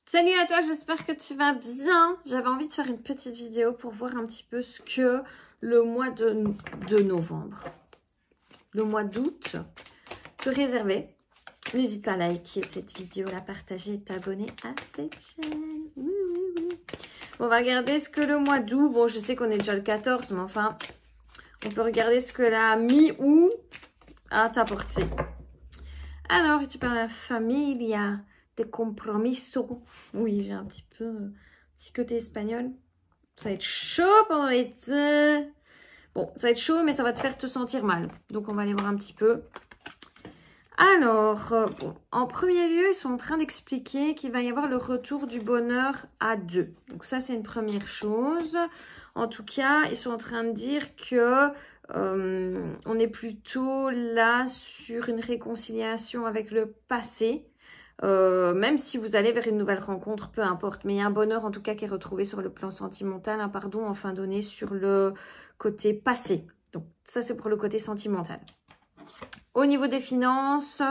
Salut à toi, j'espère que tu vas bien. J'avais envie de faire une petite vidéo pour voir un petit peu ce que le mois de novembre, le mois d'août, te réservait. N'hésite pas à liker cette vidéo, la partager et t'abonner à cette chaîne. Oui. Bon, on va regarder ce que le mois d'août, bon je sais qu'on est déjà le 14, mais enfin, on peut regarder ce que la mi-août a apporté. Alors, tu parles de la familia, de compromiso. Oui, j'ai un petit côté espagnol. Ça va être chaud pendant l'été. Bon, ça va être chaud, mais ça va te faire te sentir mal. Donc, on va aller voir un petit peu. Alors, bon, en premier lieu, ils sont en train d'expliquer qu'il va y avoir le retour du bonheur à deux. Donc, ça, c'est une première chose. En tout cas, ils sont en train de dire que on est plutôt là sur une réconciliation avec le passé. Même si vous allez vers une nouvelle rencontre, peu importe. Mais il y a un bonheur en tout cas qui est retrouvé sur le plan sentimental, un pardon enfin donné sur le côté passé. Donc ça c'est pour le côté sentimental. Au niveau des finances,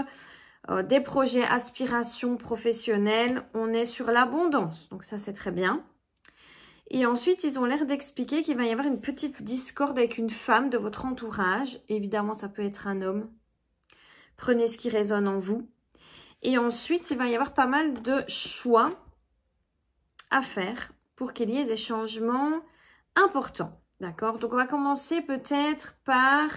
des projets, aspirations professionnelles, on est sur l'abondance. Donc ça c'est très bien. Et ensuite, ils ont l'air d'expliquer qu'il va y avoir une petite discorde avec une femme de votre entourage. Évidemment, ça peut être un homme. Prenez ce qui résonne en vous. Et ensuite, il va y avoir pas mal de choix à faire pour qu'il y ait des changements importants. D'accord? Donc, on va commencer peut-être par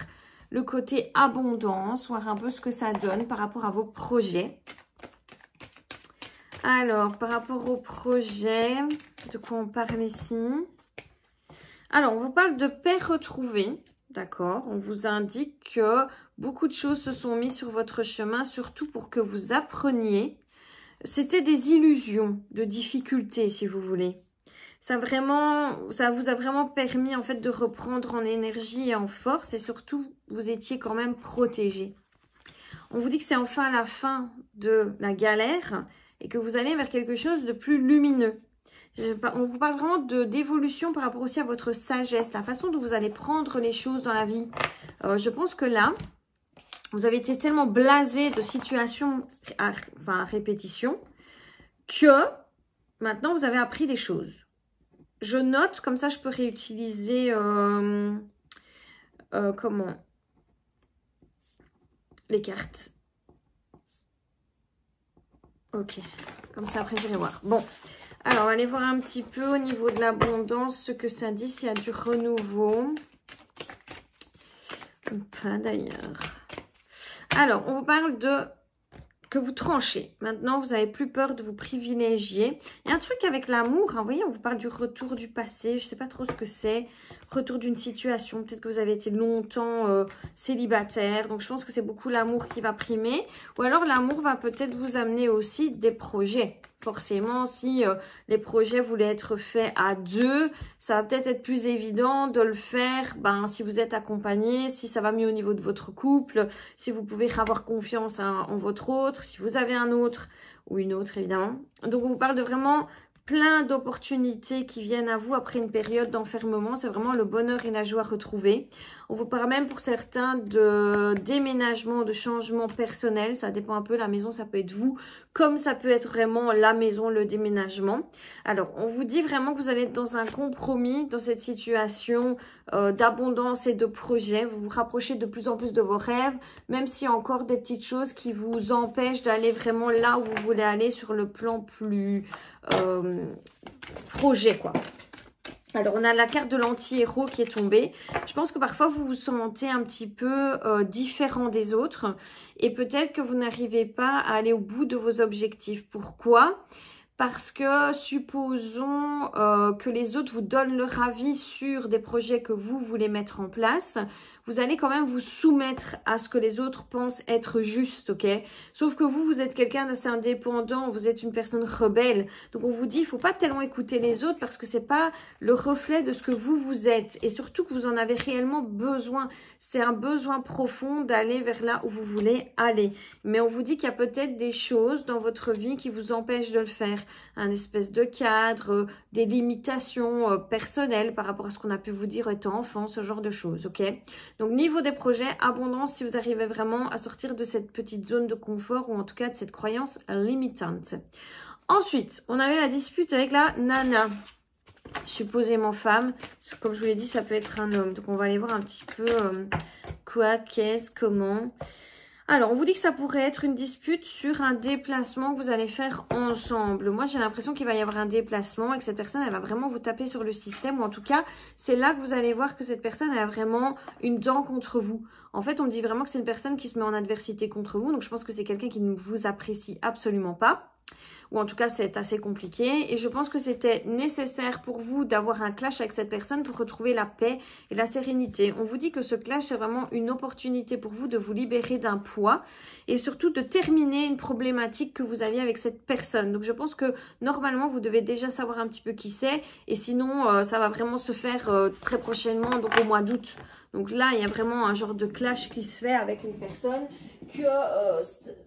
le côté abondance, voir un peu ce que ça donne par rapport à vos projets. Alors, par rapport au projet, de quoi on parle ici? Alors, on vous parle de paix retrouvée, d'accord? On vous indique que beaucoup de choses se sont mises sur votre chemin, surtout pour que vous appreniez. C'était des illusions, de difficultés, si vous voulez. Ça vous a vraiment permis, en fait, de reprendre en énergie et en force, et surtout, vous étiez quand même protégé. On vous dit que c'est enfin la fin de la galère, et que vous allez vers quelque chose de plus lumineux. On vous parle vraiment d'évolution par rapport aussi à votre sagesse, la façon dont vous allez prendre les choses dans la vie. Je pense que là, vous avez été tellement blasé de situations à répétition que maintenant vous avez appris des choses. Je note, comme ça je peux réutiliser comment les cartes. Ok, comme ça après j'irai voir. Bon, alors on va aller voir un petit peu au niveau de l'abondance ce que ça dit, s'il y a du renouveau. Ou pas d'ailleurs. Alors, on vous parle de que vous tranchez. Maintenant, vous n'avez plus peur de vous privilégier. Il y a un truc avec l'amour, hein, vous voyez, on vous parle du retour du passé. Je ne sais pas trop ce que c'est. Retour d'une situation. Peut-être que vous avez été longtemps célibataire. Donc, je pense que c'est beaucoup l'amour qui va primer. Ou alors, l'amour va peut-être vous amener aussi des projets. Forcément, si les projets voulaient être faits à deux, ça va peut-être être plus évident de le faire si vous êtes accompagné, si ça va mieux au niveau de votre couple, si vous pouvez avoir confiance en votre autre, si vous avez un autre ou une autre évidemment. Donc, on vous parle de vraiment plein d'opportunités qui viennent à vous après une période d'enfermement. C'est vraiment le bonheur et la joie retrouvés. On vous parle même pour certains de déménagement, de changement personnel. Ça dépend un peu, la maison ça peut être vous, comme ça peut être vraiment la maison, le déménagement. Alors, on vous dit vraiment que vous allez être dans un compromis dans cette situation d'abondance et de projet. Vous vous rapprochez de plus en plus de vos rêves, même s'il y a encore des petites choses qui vous empêchent d'aller vraiment là où vous voulez aller sur le plan plus projet, quoi. Alors, on a la carte de l'anti-héros qui est tombée. Je pense que parfois, vous vous sentez un petit peu différent des autres. Et peut-être que vous n'arrivez pas à aller au bout de vos objectifs. Pourquoi ? Parce que supposons que les autres vous donnent leur avis sur des projets que vous voulez mettre en place. Vous allez quand même vous soumettre à ce que les autres pensent être juste, ok? Sauf que vous êtes quelqu'un d'assez indépendant, vous êtes une personne rebelle. Donc on vous dit, il ne faut pas tellement écouter les autres parce que ce n'est pas le reflet de ce que vous êtes. Et surtout que vous en avez réellement besoin. C'est un besoin profond d'aller vers là où vous voulez aller. Mais on vous dit qu'il y a peut-être des choses dans votre vie qui vous empêchent de le faire. Un espèce de cadre, des limitations personnelles par rapport à ce qu'on a pu vous dire étant enfant, ce genre de choses, ok? Donc, niveau des projets, abondance si vous arrivez vraiment à sortir de cette petite zone de confort ou en tout cas de cette croyance limitante. Ensuite, on avait la dispute avec la nana. Supposément femme. Comme je vous l'ai dit, ça peut être un homme. Donc, on va aller voir un petit peu quoi, qu'est-ce, comment. Alors, on vous dit que ça pourrait être une dispute sur un déplacement que vous allez faire ensemble. Moi, j'ai l'impression qu'il va y avoir un déplacement et que cette personne, elle va vraiment vous taper sur le système. Ou en tout cas, c'est là que vous allez voir que cette personne, elle a vraiment une dent contre vous. En fait, on me dit vraiment que c'est une personne qui se met en adversité contre vous. Donc, je pense que c'est quelqu'un qui ne vous apprécie absolument pas. Ou en tout cas, c'est assez compliqué. Et je pense que c'était nécessaire pour vous d'avoir un clash avec cette personne pour retrouver la paix et la sérénité. On vous dit que ce clash, c'est vraiment une opportunité pour vous de vous libérer d'un poids et surtout de terminer une problématique que vous aviez avec cette personne. Donc, je pense que normalement, vous devez déjà savoir un petit peu qui c'est. Et sinon, ça va vraiment se faire très prochainement, donc au mois d'août. Donc là, il y a vraiment un genre de clash qui se fait avec une personne que...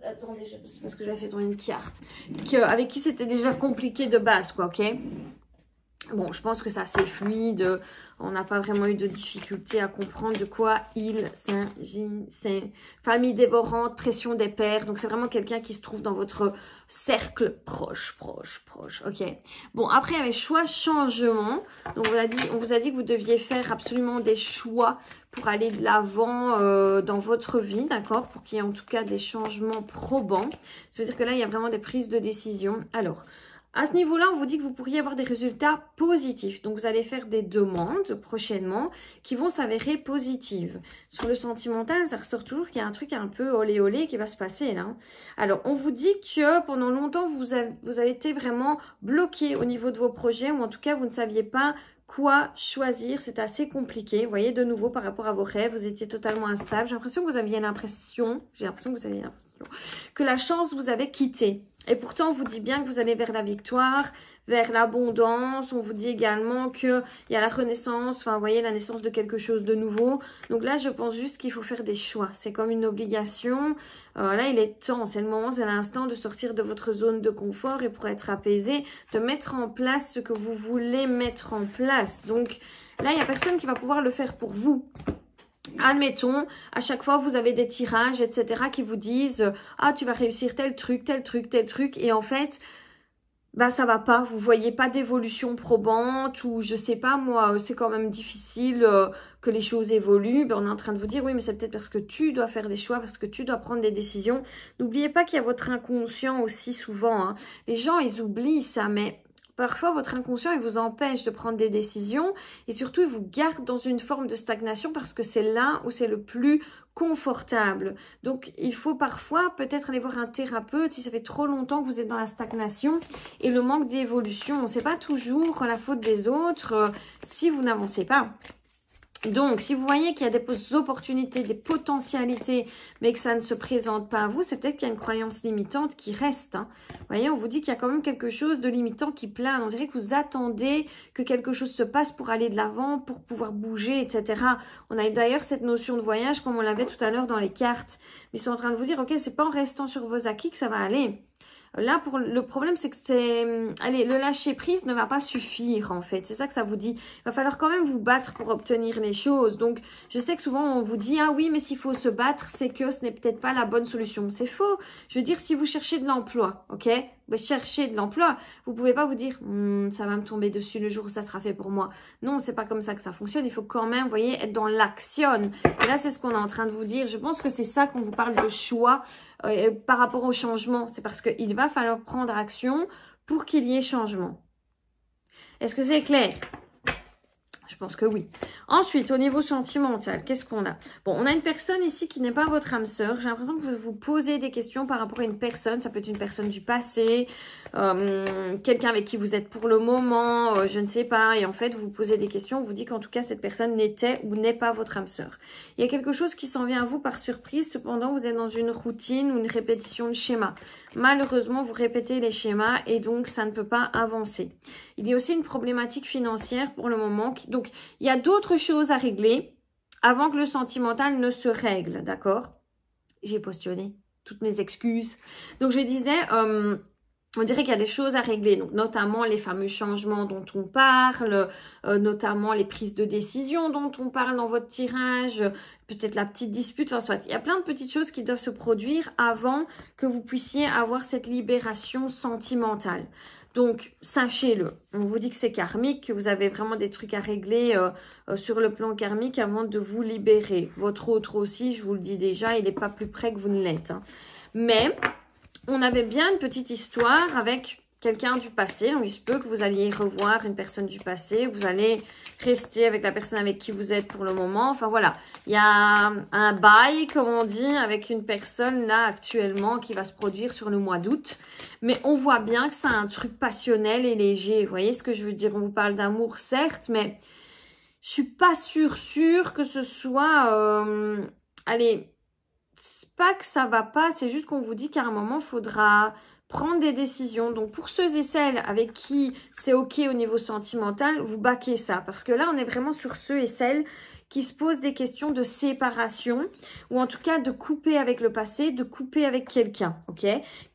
attendez, c'est parce que j'avais fait tourner une carte. Avec qui c'était déjà compliqué de base, quoi, ok? Bon, je pense que c'est assez fluide. On n'a pas vraiment eu de difficulté à comprendre de quoi il s'agit. C'est famille dévorante, pression des pères. Donc, c'est vraiment quelqu'un qui se trouve dans votre cercle proche. Ok. Bon, après, il y avait choix, changement. Donc, on vous a dit que vous deviez faire absolument des choix pour aller de l'avant dans votre vie, d'accord? Pour qu'il y ait en tout cas des changements probants. Ça veut dire que là, il y a vraiment des prises de décision. Alors... à ce niveau-là, on vous dit que vous pourriez avoir des résultats positifs. Donc, vous allez faire des demandes prochainement qui vont s'avérer positives. Sur le sentimental, ça ressort toujours qu'il y a un truc un peu olé olé qui va se passer là. Alors, on vous dit que pendant longtemps, vous avez été vraiment bloqué au niveau de vos projets ou en tout cas, vous ne saviez pas quoi choisir. C'était assez compliqué. Vous voyez, de nouveau, par rapport à vos rêves, vous étiez totalement instable. J'ai l'impression que vous aviez l'impression que la chance vous avait quitté. Et pourtant, on vous dit bien que vous allez vers la victoire, vers l'abondance. On vous dit également qu'il y a la renaissance, enfin, vous voyez, la naissance de quelque chose de nouveau. Donc là, je pense juste qu'il faut faire des choix. C'est comme une obligation. Là, il est temps, c'est le moment, c'est l'instant de sortir de votre zone de confort et pour être apaisé, de mettre en place ce que vous voulez mettre en place. Donc là, il n'y a personne qui va pouvoir le faire pour vous. Admettons, à chaque fois, vous avez des tirages, etc. qui vous disent « Ah, tu vas réussir tel truc, tel truc, tel truc. » Et en fait, bah ça va pas. Vous voyez pas d'évolution probante ou je sais pas, moi, c'est quand même difficile que les choses évoluent. Ben, on est en train de vous dire « Oui, mais c'est peut-être parce que tu dois faire des choix, parce que tu dois prendre des décisions. » N'oubliez pas qu'il y a votre inconscient aussi souvent. Hein. Les gens, ils oublient ça, mais... parfois, votre inconscient, il vous empêche de prendre des décisions et surtout, il vous garde dans une forme de stagnation parce que c'est là où c'est le plus confortable. Donc, il faut parfois peut-être aller voir un thérapeute si ça fait trop longtemps que vous êtes dans la stagnation et le manque d'évolution. C'est pas toujours la faute des autres si vous n'avancez pas. Donc, si vous voyez qu'il y a des opportunités, des potentialités, mais que ça ne se présente pas à vous, c'est peut-être qu'il y a une croyance limitante qui reste. Hein. Vous voyez, on vous dit qu'il y a quand même quelque chose de limitant qui plane. On dirait que vous attendez que quelque chose se passe pour aller de l'avant, pour pouvoir bouger, etc. On a d'ailleurs cette notion de voyage, comme on l'avait tout à l'heure dans les cartes. Mais ils sont en train de vous dire, ok, c'est pas en restant sur vos acquis que ça va aller. Là, le problème, c'est que allez, le lâcher-prise ne va pas suffire, en fait. C'est ça que ça vous dit. Il va falloir quand même vous battre pour obtenir les choses. Donc, je sais que souvent, on vous dit, ah oui, mais s'il faut se battre, c'est que ce n'est peut-être pas la bonne solution. C'est faux. Je veux dire, si vous cherchez de l'emploi, ok? Ben, cherchez de l'emploi. Vous pouvez pas vous dire, ça va me tomber dessus le jour où ça sera fait pour moi. Non, c'est pas comme ça que ça fonctionne. Il faut quand même, vous voyez, être dans l'action. Et là, c'est ce qu'on est en train de vous dire. Je pense que c'est ça qu'on vous parle de choix par rapport au changement. C'est parce qu'il va falloir prendre action pour qu'il y ait changement. Est-ce que c'est clair? Je pense que oui. Ensuite, au niveau sentimental, qu'est-ce qu'on a? Bon, on a une personne ici qui n'est pas votre âme sœur. J'ai l'impression que vous vous posez des questions par rapport à une personne. Ça peut être une personne du passé, quelqu'un avec qui vous êtes pour le moment, je ne sais pas. Et en fait, vous vous posez des questions. On vous dit qu'en tout cas, cette personne n'était ou n'est pas votre âme sœur. Il y a quelque chose qui s'en vient à vous par surprise. Cependant, vous êtes dans une routine ou une répétition de schémas. Malheureusement, vous répétez les schémas et donc ça ne peut pas avancer. Il y a aussi une problématique financière pour le moment. Donc, il y a d'autres choses à régler avant que le sentimental ne se règle, d'accord? J'ai postillonné toutes mes excuses. Donc, je disais, on dirait qu'il y a des choses à régler, donc notamment les fameux changements dont on parle, notamment les prises de décision dont on parle dans votre tirage, peut-être la petite dispute, enfin soit. Il y a plein de petites choses qui doivent se produire avant que vous puissiez avoir cette libération sentimentale. Donc, sachez-le, on vous dit que c'est karmique, que vous avez vraiment des trucs à régler sur le plan karmique avant de vous libérer. Votre autre aussi, je vous le dis déjà, il n'est pas plus près que vous ne l'êtes. Hein. Mais on avait bien une petite histoire avec quelqu'un du passé. Donc, il se peut que vous alliez revoir une personne du passé. Vous allez rester avec la personne avec qui vous êtes pour le moment. Enfin, voilà. Il y a un bail, comme on dit, avec une personne là actuellement qui va se produire sur le mois d'août. Mais on voit bien que c'est un truc passionnel et léger. Vous voyez ce que je veux dire? On vous parle d'amour, certes, mais je suis pas sûre que ce soit... allez... C'est pas que ça va pas, c'est juste qu'on vous dit qu'à un moment, il faudra prendre des décisions. Donc, pour ceux et celles avec qui c'est OK au niveau sentimental, vous baquez ça. Parce que là, on est vraiment sur ceux et celles qui se posent des questions de séparation ou en tout cas de couper avec le passé, de couper avec quelqu'un, OK?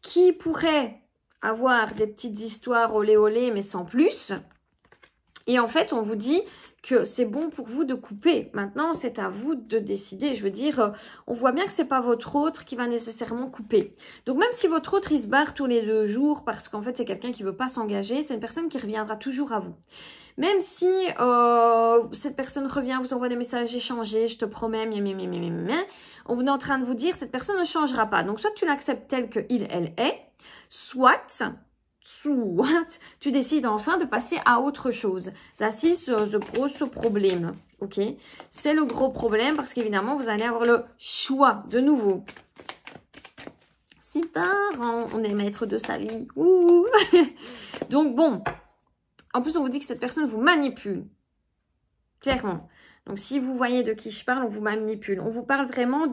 Qui pourrait avoir des petites histoires olé olé, mais sans plus. Et en fait, on vous dit que c'est bon pour vous de couper. Maintenant, c'est à vous de décider. Je veux dire, on voit bien que c'est pas votre autre qui va nécessairement couper. Donc, même si votre autre, il se barre tous les 2 jours parce qu'en fait, c'est quelqu'un qui veut pas s'engager, c'est une personne qui reviendra toujours à vous. Même si cette personne revient, vous envoie des messages échangés, je te promets, on est en train de vous dire, cette personne ne changera pas. Donc, soit tu l'acceptes tel qu'il, elle est, soit tu décides enfin de passer à autre chose. Ça, c'est le gros problème, ok? C'est le gros problème parce qu'évidemment, vous allez avoir le choix de nouveau. Super, on est maître de sa vie. Ouh. Donc, bon, en plus, on vous dit que cette personne vous manipule, clairement. Donc, si vous voyez de qui je parle, on vous manipule. On vous parle vraiment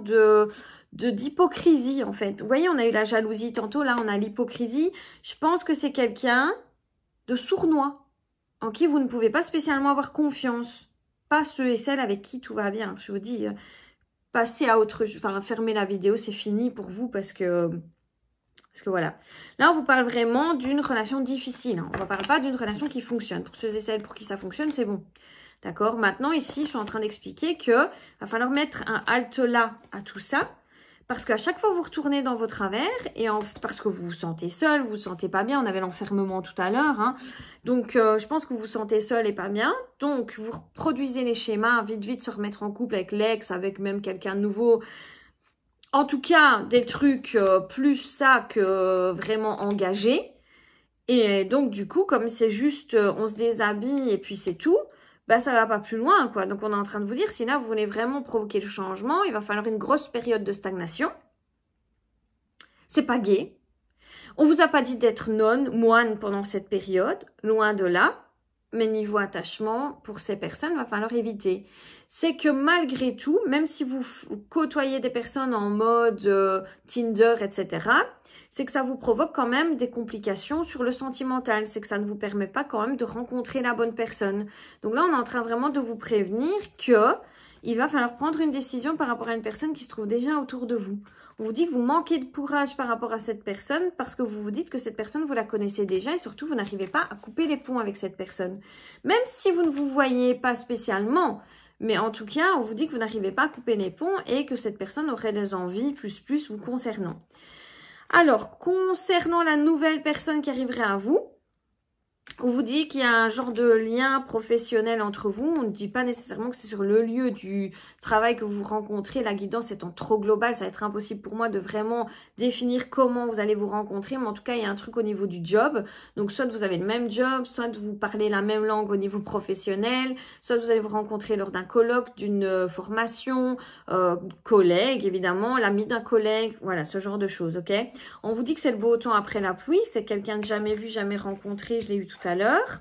d'hypocrisie, en fait. Vous voyez, on a eu la jalousie tantôt, là, on a l'hypocrisie. Je pense que c'est quelqu'un de sournois, en qui vous ne pouvez pas spécialement avoir confiance. Pas ceux et celles avec qui tout va bien. Je vous dis, passez à autre chose. Enfin, fermez la vidéo, c'est fini pour vous parce que voilà. Là, on vous parle vraiment d'une relation difficile. Hein. On ne parle pas d'une relation qui fonctionne. Pour ceux et celles pour qui ça fonctionne, c'est bon. D'accord? Maintenant, ici, je suis en train d'expliquer que va falloir mettre un halt là à tout ça. Parce qu'à chaque fois, vous retournez dans vos travers et parce que vous vous sentez seul, vous vous sentez pas bien. On avait l'enfermement tout à l'heure. Hein. Donc, je pense que vous vous sentez seul et pas bien. Donc, vous reproduisez les schémas. Vite, se remettre en couple avec l'ex, avec même quelqu'un de nouveau. En tout cas, des trucs plus ça que vraiment engagés. Et donc, du coup, comme c'est juste, on se déshabille et puis c'est tout, bah ça va pas plus loin, quoi. Donc, on est en train de vous dire, si là, vous voulez vraiment provoquer le changement, il va falloir une grosse période de stagnation. C'est pas gai. On vous a pas dit d'être moine pendant cette période, loin de là. Mais niveau attachement, pour ces personnes, il va falloir éviter. C'est que malgré tout, même si vous côtoyez des personnes en mode Tinder, etc., c'est que ça vous provoque quand même des complications sur le sentimental. C'est que ça ne vous permet pas quand même de rencontrer la bonne personne. Donc là, on est en train vraiment de vous prévenir que il va falloir prendre une décision par rapport à une personne qui se trouve déjà autour de vous. On vous dit que vous manquez de courage par rapport à cette personne parce que vous vous dites que cette personne, vous la connaissez déjà et surtout, vous n'arrivez pas à couper les ponts avec cette personne. Même si vous ne vous voyez pas spécialement, mais en tout cas, on vous dit que vous n'arrivez pas à couper les ponts et que cette personne aurait des envies plus vous concernant. Alors, concernant la nouvelle personne qui arriverait à vous, on vous dit qu'il y a un genre de lien professionnel entre vous. On ne dit pas nécessairement que c'est sur le lieu du travail que vous vous rencontrez. La guidance étant trop globale, ça va être impossible pour moi de vraiment définir comment vous allez vous rencontrer. Mais en tout cas, il y a un truc au niveau du job. Donc, soit vous avez le même job, soit vous parlez la même langue au niveau professionnel, soit vous allez vous rencontrer lors d'un colloque, d'une formation, collègue, évidemment, l'ami d'un collègue. Voilà, ce genre de choses, ok? On vous dit que c'est le beau temps après la pluie. C'est quelqu'un de jamais vu, jamais rencontré. Je l'ai eu tout à l'heure.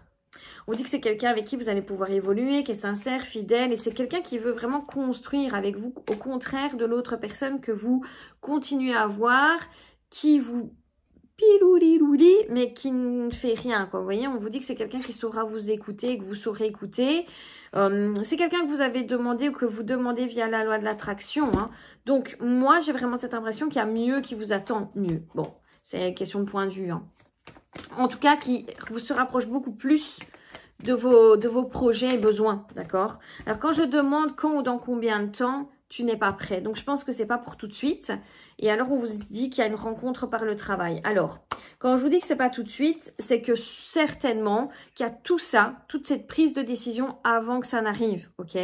On dit que c'est quelqu'un avec qui vous allez pouvoir évoluer, qui est sincère, fidèle, et c'est quelqu'un qui veut vraiment construire avec vous, au contraire de l'autre personne que vous continuez à voir, qui vous piloulilouli, mais qui ne fait rien, quoi. Vous voyez, on vous dit que c'est quelqu'un qui saura vous écouter, que vous saurez écouter. C'est quelqu'un que vous avez demandé ou que vous demandez via la loi de l'attraction. Hein. Donc, moi, j'ai vraiment cette impression qu'il y a mieux qui vous attend mieux. Bon, c'est question de point de vue, hein. En tout cas, qui vous se rapproche beaucoup plus de vos projets et besoins, d'accord? Alors, quand je demande quand ou dans combien de temps, tu n'es pas prêt. Donc, je pense que c'est pas pour tout de suite. Et alors, on vous dit qu'il y a une rencontre par le travail. Alors, quand je vous dis que c'est pas tout de suite, c'est que certainement qu'il y a tout ça, toute cette prise de décision avant que ça n'arrive, ok?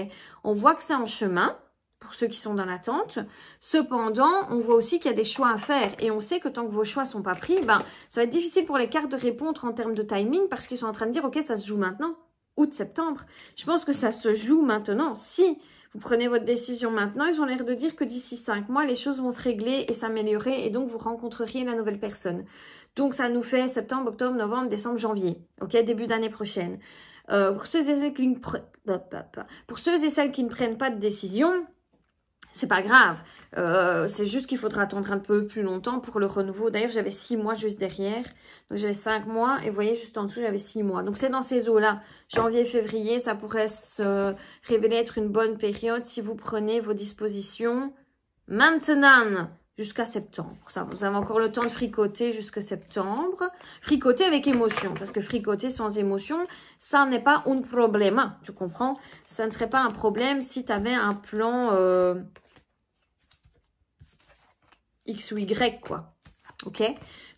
On voit que c'est en chemin pour ceux qui sont dans l'attente. Cependant, on voit aussi qu'il y a des choix à faire. Et on sait que tant que vos choix sont pas pris, ben, ça va être difficile pour les cartes de répondre en termes de timing parce qu'ils sont en train de dire, ok, ça se joue maintenant, août, septembre. Je pense que ça se joue maintenant. Si vous prenez votre décision maintenant, ils ont l'air de dire que d'ici 5 mois, les choses vont se régler et s'améliorer et donc vous rencontreriez la nouvelle personne. Donc, ça nous fait septembre, octobre, novembre, décembre, janvier. Ok, début d'année prochaine. Pour ceux et celles qui ne prennent pas de décision, c'est pas grave, c'est juste qu'il faudra attendre un peu plus longtemps pour le renouveau. D'ailleurs, j'avais 6 mois juste derrière. Donc, j'avais 5 mois et vous voyez, juste en dessous, j'avais 6 mois. Donc, c'est dans ces eaux-là. Janvier, février, ça pourrait se révéler être une bonne période si vous prenez vos dispositions maintenant jusqu'à septembre. Ça, vous avez encore le temps de fricoter jusqu'à septembre. Fricoter avec émotion, parce que fricoter sans émotion, ça n'est pas un problème. Tu comprends? Ça ne serait pas un problème si tu avais un plan X ou Y, quoi. Ok?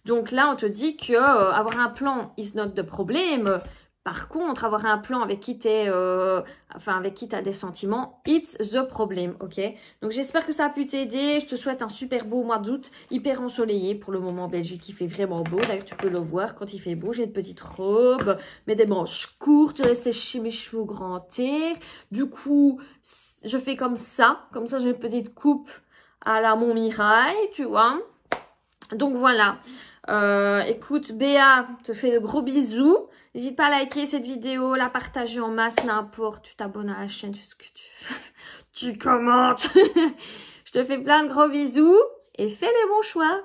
Donc là, on te dit que avoir un plan is not the problem. Par contre, avoir un plan avec qui avec qui t'as des sentiments, it's the problem, ok? Donc, j'espère que ça a pu t'aider. Je te souhaite un super beau mois d'août, hyper ensoleillé. Pour le moment, en Belgique, il fait vraiment beau. D'ailleurs, tu peux le voir quand il fait beau. J'ai une petite robe, mais des manches courtes. J'ai séché mes cheveux au grand air. Du coup, je fais comme ça. Comme ça, j'ai une petite coupe à la Montmirail, tu vois. Donc, voilà. Écoute, Béa te fait de gros bisous. N'hésite pas à liker cette vidéo, la partager en masse, n'importe. Tu t'abonnes à la chaîne, tu sais ce que tu fais. Tu commentes. Je te fais plein de gros bisous et fais les bons choix.